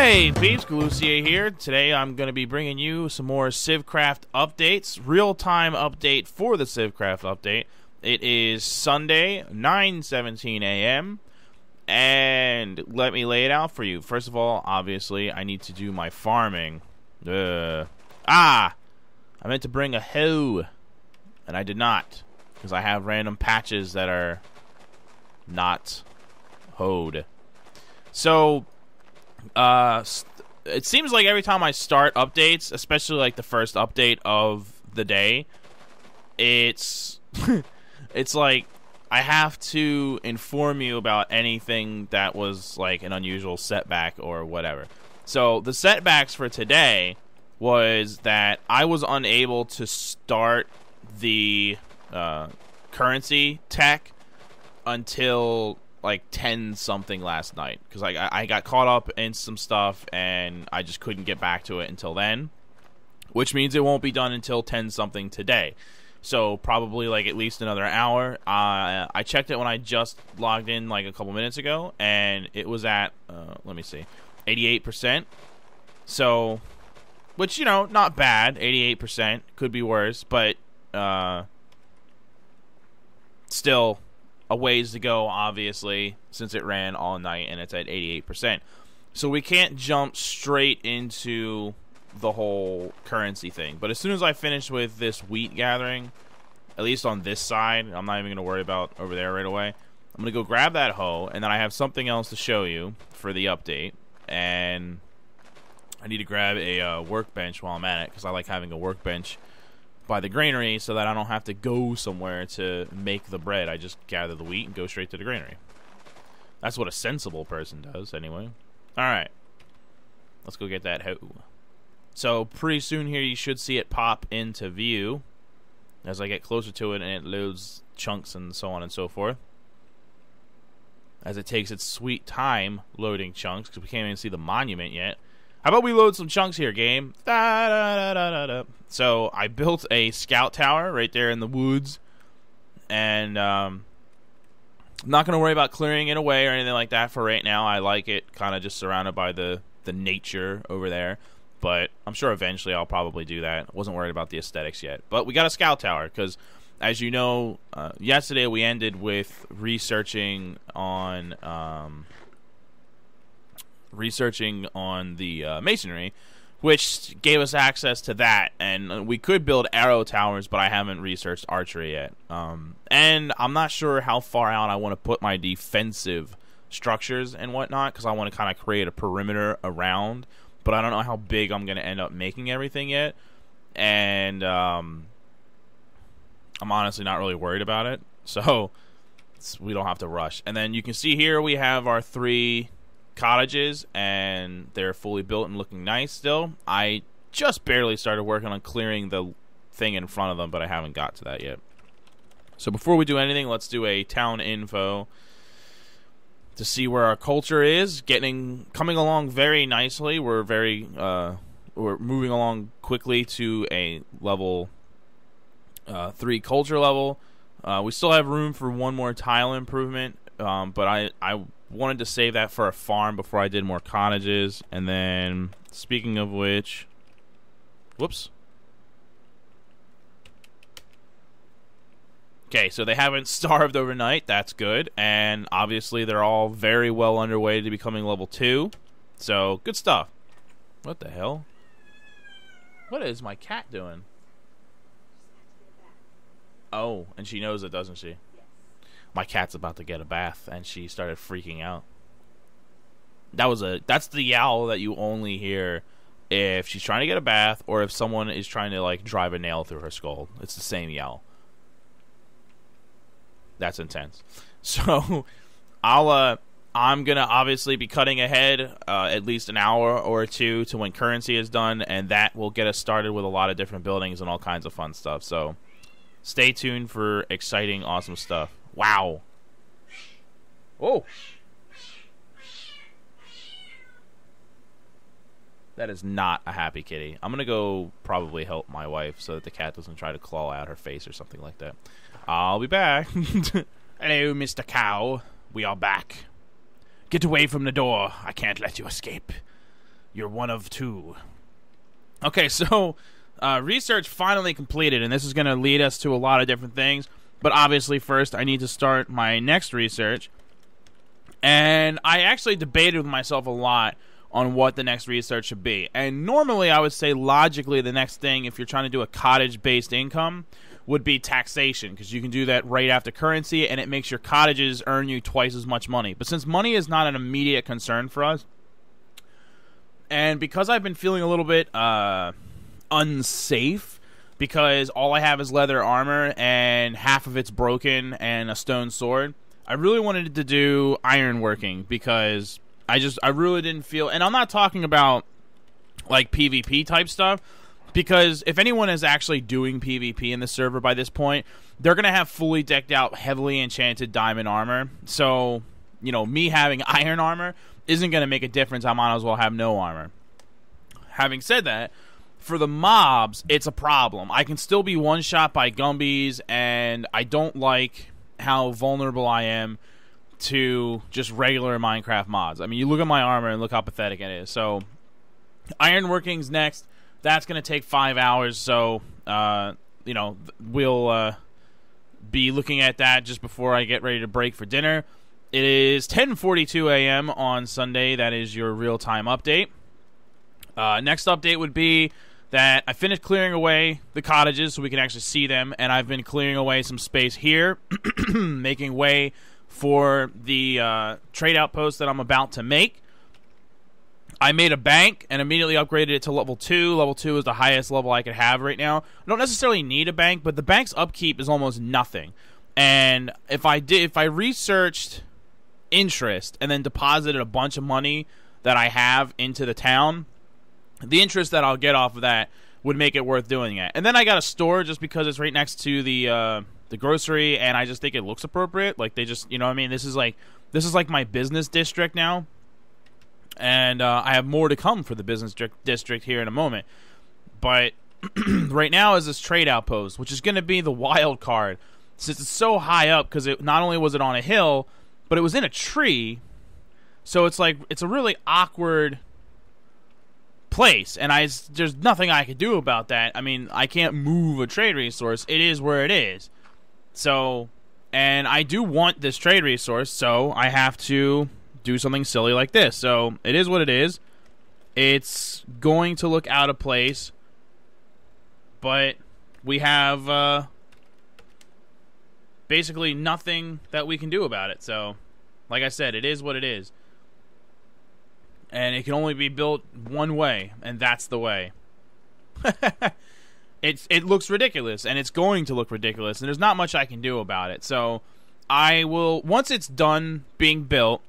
Hey, Peeps Galucia here. Today I'm going to be bringing you some more CivCraft updates. Real-time update for the CivCraft update. It is Sunday, 9:17 a.m. And let me lay it out for you. First of all, obviously, I need to do my farming. I meant to bring a hoe. And I did not. Because I have random patches that are not hoed. So, it seems like every time I start updates, especially like the first update of the day, it's it's like I have to inform you about anything that was like an unusual setback or whatever. So the setbacks for today was that I was unable to start the currency tech until like 10 something last night, because I got caught up in some stuff and I just couldn't get back to it until then, which means it won't be done until 10 something today. So probably like at least another hour. I checked it when I just logged in like a couple minutes ago, and it was at let me see, 88%. So, which, you know, not bad. 88% could be worse, but still a ways to go, obviously, since it ran all night and it's at 88%. So we can't jump straight into the whole currency thing. But as soon as I finish with this wheat gathering, at least on this side, I'm not even going to worry about over there right away. I'm going to go grab that hoe, and then I have something else to show you for the update. And I need to grab a workbench while I'm at it, because I like having a workbench by the granary so that I don't have to go somewhere to make the bread. I just gather the wheat and go straight to the granary. That's what a sensible person does, anyway. Alright. Let's go get that hoe. So, pretty soon here you should see it pop into view as I get closer to it, and it loads chunks and so on and so forth. As it takes its sweet time loading chunks, because we can't even see the monument yet. How about we load some chunks here, game? So I built a scout tower right there in the woods, and I'm not going to worry about clearing it away or anything like that for right now. I like it kind of just surrounded by the nature over there, but I'm sure eventually I'll probably do that. Wasn't worried about the aesthetics yet, but we got a scout tower because, as you know, yesterday we ended with researching on the masonry, which gave us access to that, and we could build arrow towers, but I haven't researched archery yet. And I'm not sure how far out I want to put my defensive structures and whatnot, because I want to kind of create a perimeter around, but I don't know how big I'm going to end up making everything yet, and I'm honestly not really worried about it, so we don't have to rush. And then you can see here we have our 3 cottages, and they're fully built and looking nice still. I just barely started working on clearing the thing in front of them, but I haven't got to that yet. So before we do anything, let's do a town info to see where our culture is. Coming along very nicely. We're moving along quickly to a level 3 culture level. We still have room for one more tile improvement, but I wanted to save that for a farm before I did more cottages. And then, speaking of which, whoops. Okay, so they haven't starved overnight. That's good. And obviously they're all very well underway to becoming level 2. So, good stuff. What the hell? What is my cat doing? Oh, and she knows it, doesn't she? My cat's about to get a bath, and she started freaking out. That's the yowl that you only hear if she's trying to get a bath, or if someone is trying to like drive a nail through her skull. It's the same yowl. That's intense. So I'm gonna obviously be cutting ahead at least an hour or 2 to when currency is done, and that will get us started with a lot of different buildings and all kinds of fun stuff. So stay tuned for exciting, awesome stuff. Wow. Whoa. That is not a happy kitty. I'm going to go probably help my wife so that the cat doesn't try to claw out her face or something like that. I'll be back. Hello, Mr. Cow. We are back. Get away from the door. I can't let you escape. You're one of two. Okay, so research finally completed, and this is going to lead us to a lot of different things. But obviously, first, I need to start my next research. And I actually debated with myself a lot on what the next research should be. And normally, I would say logically, the next thing, if you're trying to do a cottage-based income, would be taxation, because you can do that right after currency, and it makes your cottages earn you twice as much money. But since money is not an immediate concern for us, and because I've been feeling a little bit unsafe, because all I have is leather armor, and half of it's broken, and a stone sword, I really wanted to do ironworking, because I really didn't feel, and I'm not talking about like PvP type stuff, because if anyone is actually doing PvP in the server by this point, they're going to have fully decked out, heavily enchanted diamond armor. So, you know, me having iron armor isn't going to make a difference. I might as well have no armor. Having said that, for the mobs, it's a problem. I can still be one-shot by Gumbies, and I don't like how vulnerable I am to just regular Minecraft mods. I mean, you look at my armor and look how pathetic it is. So, ironworking's next. That's going to take 5 hours, so, you know, we'll be looking at that just before I get ready to break for dinner. It is 10:42 a.m. on Sunday. That is your real-time update. Next update would be that I finished clearing away the cottages so we can actually see them, and I've been clearing away some space here, making way for the trade outpost that I'm about to make. I made a bank and immediately upgraded it to level 2. Level 2 is the highest level I could have right now. I don't necessarily need a bank, but the bank's upkeep is almost nothing. And if I researched interest and then deposited a bunch of money that I have into the town, the interest that I'll get off of that would make it worth doing it. And then I got a store just because it's right next to the grocery, and I just think it looks appropriate. Like, they just, you know what I mean? This is like my business district now. And I have more to come for the business district here in a moment. But right now is this trade outpost, which is going to be the wild card. Since it's so high up, because it not only was it on a hill, but it was in a tree. So it's like, it's a really awkward place. And there's nothing I could do about that. I mean, I can't move a trade resource. It is where it is. So, and I do want this trade resource, so I have to do something silly like this. So it is what it is. It's going to look out of place, but we have basically nothing that we can do about it. So, like I said, it is what it is, and it can only be built one way, and that's the way. It looks ridiculous, and it's going to look ridiculous, and there's not much I can do about it. So I will, once it's done being built,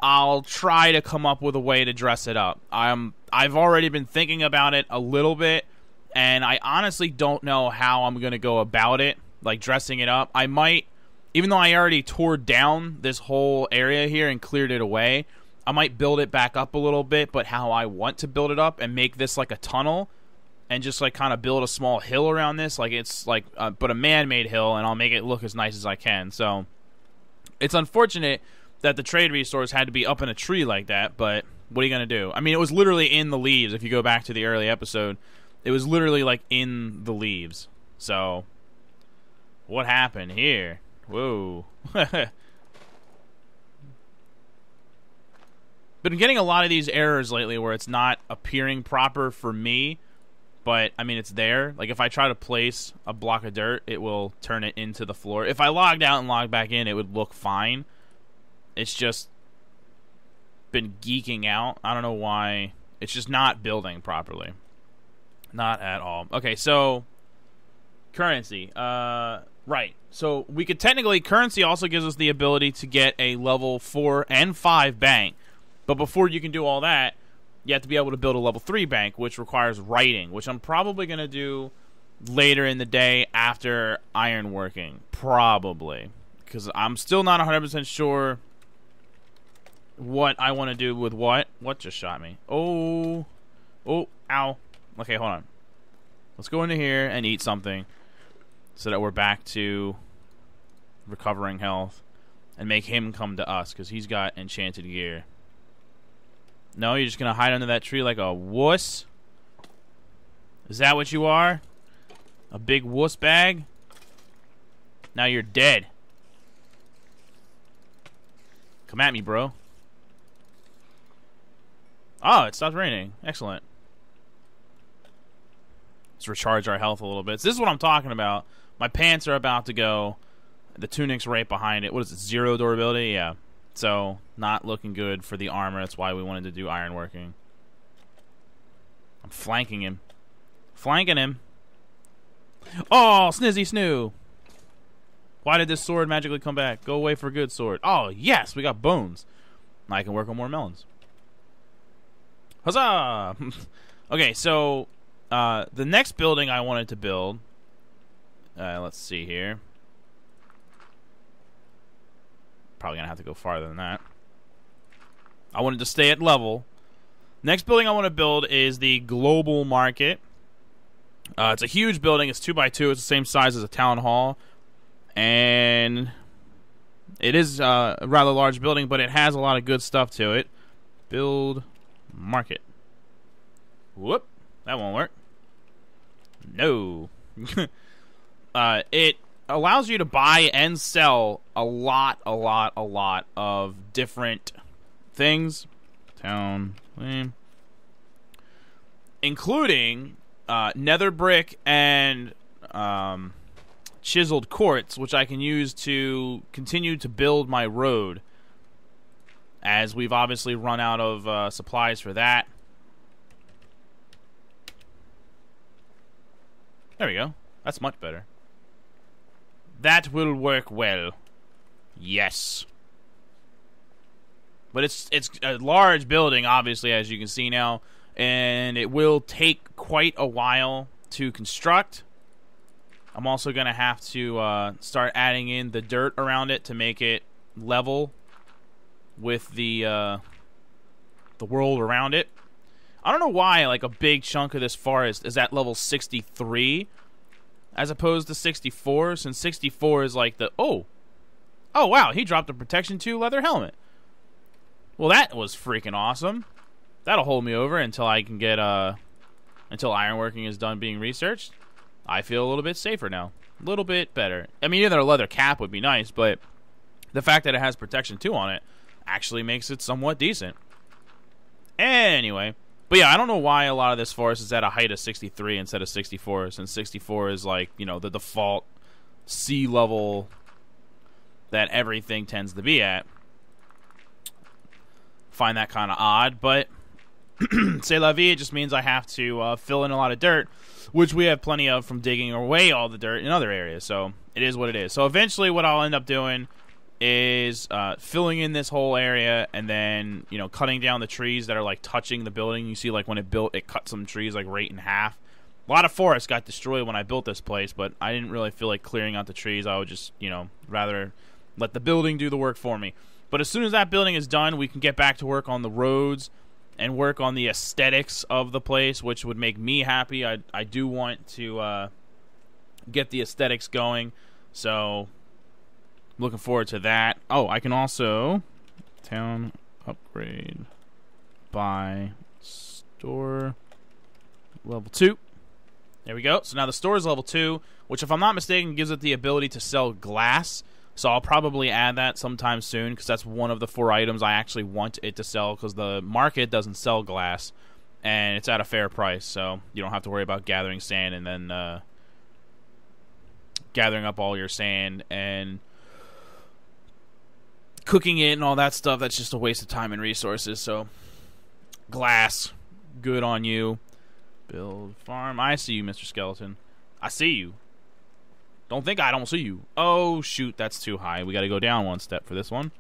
I'll try to come up with a way to dress it up. I've already been thinking about it a little bit, and I honestly don't know how I'm going to go about it, like dressing it up. I might, even though I already tore down this whole area here and cleared it away, I might build it back up a little bit, but how I want to build it up and make this like a tunnel and just like kind of build a small hill around this, like it's like, but a man-made hill, and I'll make it look as nice as I can. So it's unfortunate that the trade resource had to be up in a tree like that, but what are you going to do? I mean, it was literally in the leaves. If you go back to the early episode, it was literally like in the leaves. So what happened here? Whoa. Been getting a lot of these errors lately where it's not appearing proper for me, but I mean, it's there. Like if I try to place a block of dirt, it will turn it into the floor. If I logged out and logged back in, it would look fine. It's just been geeking out. I don't know why. It's just not building properly. Not at all. Okay, so currency. Right. So we could technically, currency also gives us the ability to get a level 4 and 5 bank. But before you can do all that, you have to be able to build a level 3 bank, which requires writing, which I'm probably going to do later in the day after ironworking. Probably. Because I'm still not 100% sure what I want to do with what. What just shot me? Oh, ow. Okay, hold on. Let's go into here and eat something so that we're back to recovering health and make him come to us because he's got enchanted gear. No, you're just gonna hide under that tree like a wuss? Is that what you are? A big wuss bag? Now you're dead. Come at me, bro. Oh, it stopped raining. Excellent. Let's recharge our health a little bit. So this is what I'm talking about. My pants are about to go. The tunic's right behind it. What is it? 0 durability? Yeah. So, not looking good for the armor. That's why we wanted to do ironworking. I'm flanking him. Flanking him. Oh, snizzy snoo. Why did this sword magically come back? Go away for good, sword. Oh, yes, we got bones. Now I can work on more melons. Huzzah! Okay, so the next building I wanted to build. Let's see here. Probably gonna have to go farther than that. I wanted to stay at level. Next building I want to build is the global market. It's a huge building. It's 2x2. It's the same size as a town hall, and it is a rather large building, but it has a lot of good stuff to it. Build market. Whoop, that won't work. No. It allows you to buy and sell a lot of different things. Town, including nether brick and chiseled quartz, which I can use to continue to build my road, as we've obviously run out of supplies for that. There we go. That's much better. That will work well. Yes. But it's a large building, obviously, as you can see now, and it will take quite a while to construct. I'm also going to have to start adding in the dirt around it to make it level with the world around it. I don't know why, like, a big chunk of this forest is at level 63 as opposed to 64, since 64 is like the... Oh, wow, he dropped a Protection 2 leather helmet. Well, that was freaking awesome. That'll hold me over until I can get, until ironworking is done being researched. I feel a little bit safer now. A little bit better. I mean, either a leather cap would be nice, but the fact that it has Protection 2 on it actually makes it somewhat decent. Anyway... But yeah, I don't know why a lot of this forest is at a height of 63 instead of 64, since 64 is like, you know, the default sea level that everything tends to be at. Find that kind of odd, but c'est la vie, it just means I have to fill in a lot of dirt, which we have plenty of from digging away all the dirt in other areas, so it is what it is. So eventually what I'll end up doing is filling in this whole area, and then, you know, cutting down the trees that are like touching the building. You see, like, when it built, it cut some trees like right in half. A lot of forest got destroyed when I built this place, but I didn't really feel like clearing out the trees. I would just, you know, rather let the building do the work for me. But as soon as that building is done, we can get back to work on the roads and work on the aesthetics of the place, which would make me happy. I do want to get the aesthetics going, so looking forward to that. Oh, I can also town upgrade by store level 2. There we go. So now the store is level 2, which, if I'm not mistaken, gives it the ability to sell glass. So I'll probably add that sometime soon, because that's one of the 4 items I actually want it to sell, because the market doesn't sell glass, and it's at a fair price, so you don't have to worry about gathering sand and then gathering up all your sand and cooking it and all that stuff. That's just a waste of time and resources. So glass, good on you. Build farm. I see you, Mr. Skeleton. I see you. Don't think I don't see you. Oh, shoot, that's too high. We gotta go down one step for this one.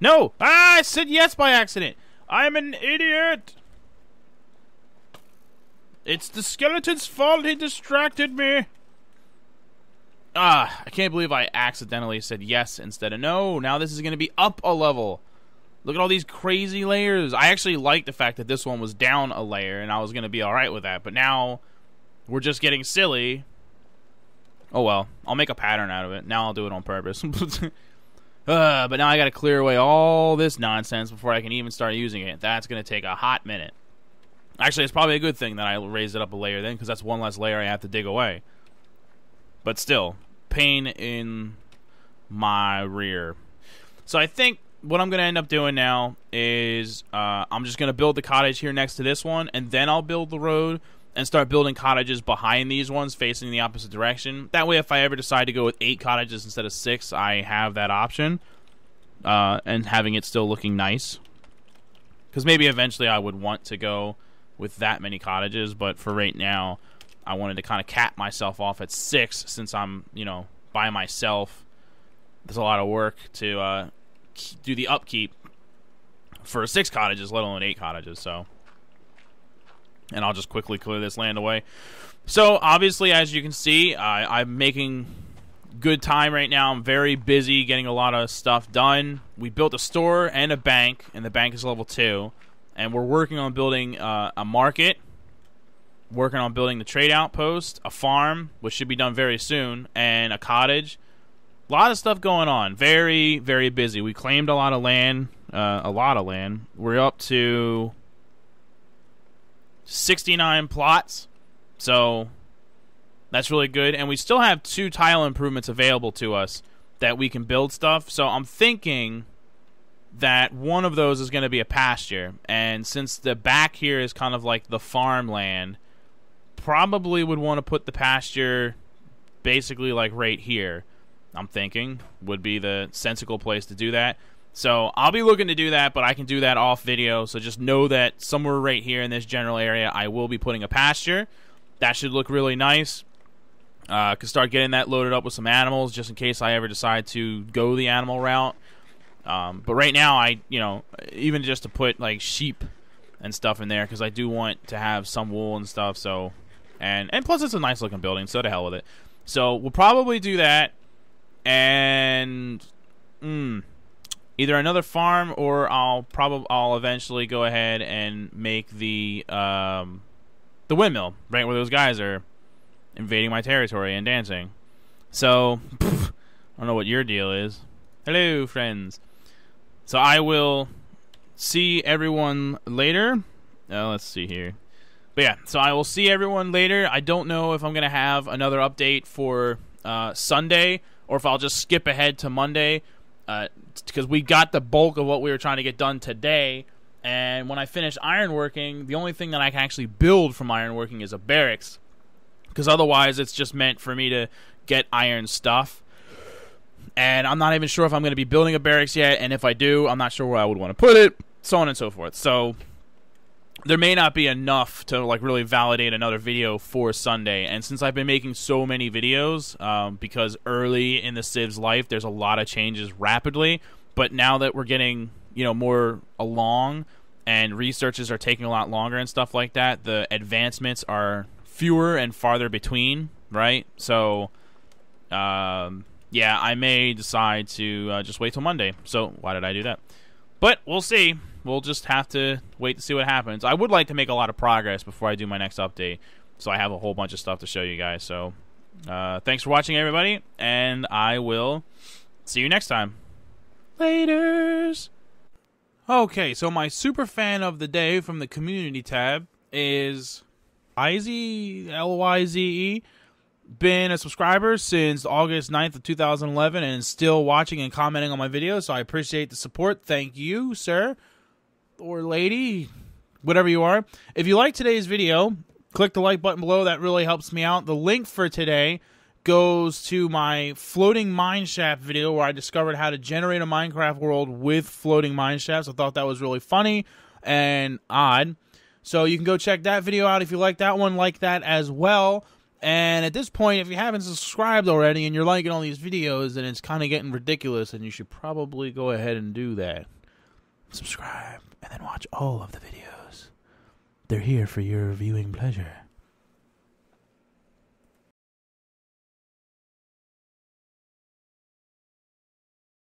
No! Ah, I said yes by accident. I'm an idiot. It's the skeleton's fault. He distracted me. Ah, I can't believe I accidentally said yes instead of no. Now this is going to be up a level. Look at all these crazy layers. I actually like the fact that this one was down a layer, and I was going to be alright with that. But now we're just getting silly. Oh well, I'll make a pattern out of it. Now I'll do it on purpose. But now I got to clear away all this nonsense before I can even start using it. That's going to take a hot minute. Actually, it's probably a good thing that I raised it up a layer then, because that's one less layer I have to dig away. But still, pain in my rear. So I think what I'm going to end up doing now is I'm just going to build the cottage here next to this one, and then I'll build the road and start building cottages behind these ones facing the opposite direction. That way, if I ever decide to go with 8 cottages instead of 6, I have that option, and having it still looking nice. Because maybe eventually I would want to go with that many cottages, but for right now, I wanted to kind of cap myself off at 6 since I'm, you know, by myself. There's a lot of work to do the upkeep for 6 cottages, let alone 8 cottages, so... And I'll just quickly clear this land away. So, obviously, as you can see, I'm making good time right now. I'm very busy getting a lot of stuff done. We built a store and a bank, and the bank is level 2. And we're working on building a market, working on building the trade outpost, a farm, which should be done very soon, and a cottage. A lot of stuff going on. Very, very busy. We claimed a lot of land. We're up to 69 plots, so that's really good. And we still have 2 tile improvements available to us that we can build stuff. So I'm thinking that one of those is going to be a pasture. And since the back here is kind of like the farmland, probably would want to put the pasture basically like right here. I'm thinking would be the sensible place to do that. So I'll be looking to do that, but I can do that off video. So just know that somewhere right here in this general area, I will be putting a pasture. That should look really nice. Could start getting that loaded up with some animals, just in case I ever decide to go the animal route. But right now, even just to put like sheep and stuff in there, because I do want to have some wool and stuff. So, and plus it's a nice looking building, so to hell with it. So we'll probably do that, and either another farm, or I'll eventually go ahead and make the windmill right where those guys are invading my territory and dancing. So I don't know what your deal is. Hello, friends. So I will see everyone later. Let's see here. But yeah, so I will see everyone later. I don't know if I'm gonna have another update for Sunday, or if I'll just skip ahead to Monday. Because we got the bulk of what we were trying to get done today, and when I finish ironworking, the only thing that I can actually build from ironworking is a barracks, because otherwise it's just meant for me to get iron stuff, and I'm not even sure if I'm going to be building a barracks yet, and if I do, I'm not sure where I would want to put it, so on and so forth. So there may not be enough to like really validate another video for Sunday. And since I've been making so many videos, because early in the Civ's life there's a lot of changes rapidly, but now that we're getting more along and researches are taking a lot longer and stuff like that, the advancements are fewer and farther between, right? So yeah, I may decide to just wait till Monday. So why did I do that? But we'll see. We'll just have to wait to see what happens. I would like to make a lot of progress before I do my next update, so I have a whole bunch of stuff to show you guys. So thanks for watching, everybody, and I will see you next time. Laters! Okay, so my super fan of the day from the community tab is Lyze, L-Y-Z-E. Been a subscriber since August 9th of 2011 and still watching and commenting on my videos, so I appreciate the support. Thank you, sir or lady, whatever you are. If you like today's video, click the like button below. That really helps me out. The link for today goes to my floating mineshaft video where I discovered how to generate a Minecraft world with floating mineshafts. I thought that was really funny and odd. So you can go check that video out if you like that one. Like that as well. And at this point, if you haven't subscribed already and you're liking all these videos, then it's kind of getting ridiculous, and you should probably go ahead and do that. Subscribe, and then watch all of the videos. They're here for your viewing pleasure.